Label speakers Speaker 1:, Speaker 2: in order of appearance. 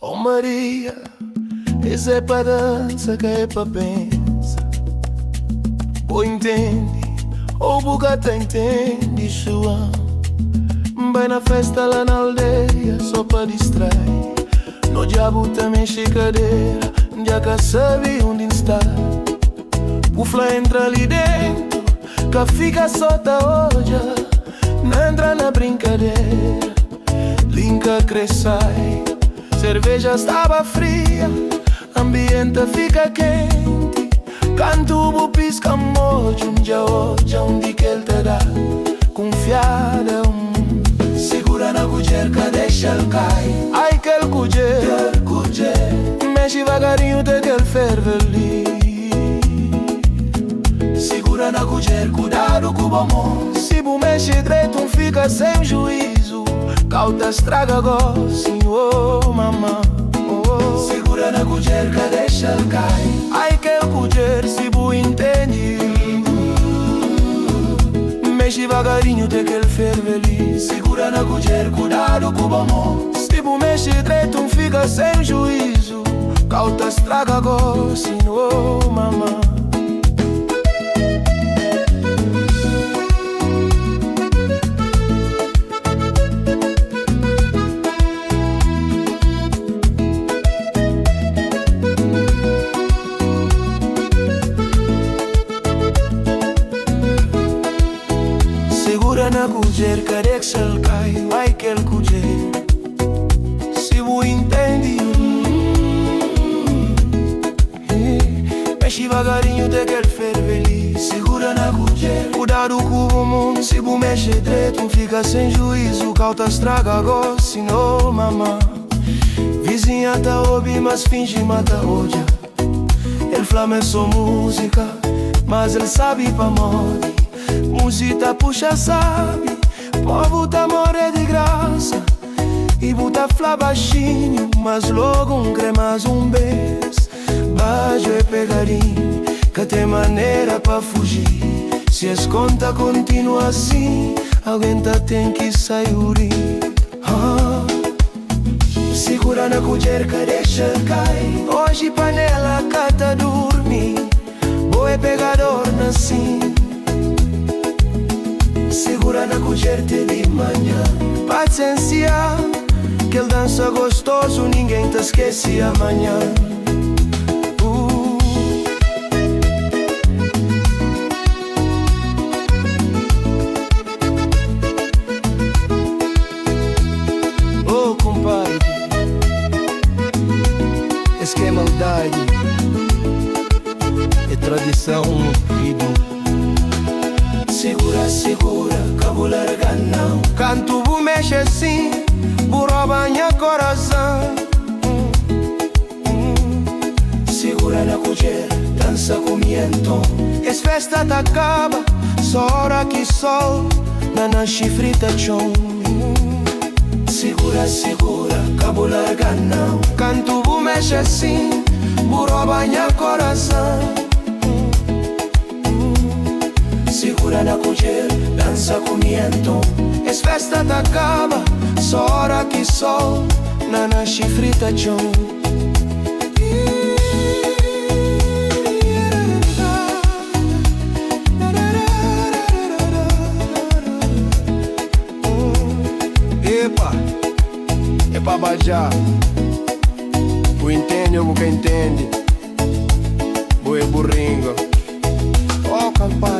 Speaker 1: Oh Maria, esse é pra dança que é pra pensa. Ou entende, ou bugata entende, João. Vai na festa lá na aldeia só pra distrair. No diabo também cadeira, já que sabe onde está. O fla entra ali dentro, que fica só da hoja. Não entra na brincadeira, linka cresce. Cerveja estava fria, ambiente fica quente. Cantubo pisca mojo, hoje onde que ele te dá. Confiada, segura na cujerca, deixa ele cair. Ai que ele cujer, mexe devagarinho até que ele ferve ali. Segura na cujer, cuidado com o bom. Se bu mexe direito, fica sem juízo. Cauta estraga gosto, oh mamã, oh. Segura na cujerca, deixa ele cair. Ai que ele cujer, se bu entende. Mexe devagarinho até que ele ferve ali. Segura na cujer, cuidado com o bom. Se bu mexe direito, fica sem juízo. Cauta estraga gosto, oh mamã. Segura na cujer, cadê que se ele cai? Vai que ele cujer. Se bu entende, mexe devagarinho até que ele ferve ali. Segura na cujer, cuidado com o mundo. Se bu mexe direito, fica sem juízo. Cauta estraga gosto, senão mamã. Vizinha tá ouvindo, mas finge mata hoje. Ele flama só música, mas ele sabe pra morrer. Música puxa sabe, povo tá morrer de graça. E buta fla baixinho, mas logo cremas beijo. Baixo é pegarinho, que tem maneira pra fugir. Se as contas continuam assim, alguém tá tem que sair. Segura na cujerca, deixa cair. Hoje panela cata dormir, boa é pegador assim. Segura na cujer de manhã, paciência, que ele dança gostoso, ninguém te esquece amanhã. Oh compadre, esse que é maldade, é tradição no filho. Segura, segura, cabo larga não. Canto bu mexe assim, bu rouba minha coração. Segura na cujer, dança com miento. Es festa tá acaba, só hora que sol na chifrita chão. Segura, segura, cabo larga não. Canto bu mexe assim, bu rouba minha coração. Segura na cujer, dança com miento. Es festa tá acaba, só hora que sol na chifrita chão. Epa, é pra bajar. O entende ou o que entende. Boa burringo. Oh, campanha.